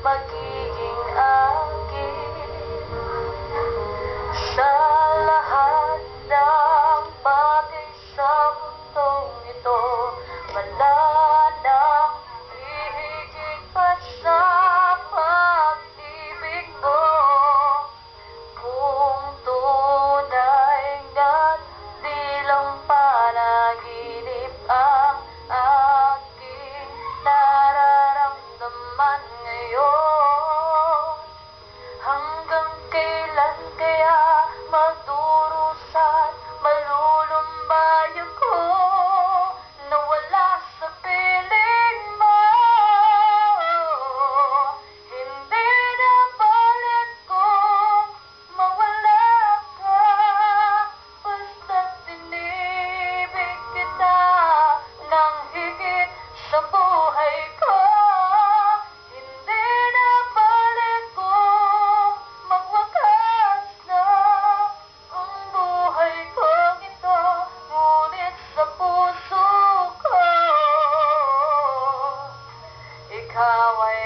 magiging akin sa lahat ng bagay sa mundong ito. Wala nang hihigit pa sa pag-ibig mo. Kung tunay nga't di lang panaginip ang aking nararamdaman ngayon, hanggang kailan kaya magdurusa't malulumbay ako na wala sa piling mo? Hindi na balik ko mawala ka, basta't tinibig kita ng higit sa buhay ko. Hindi na balik ko magwakas na ang buhay kong ito, ngunit sa puso ko ikaw ay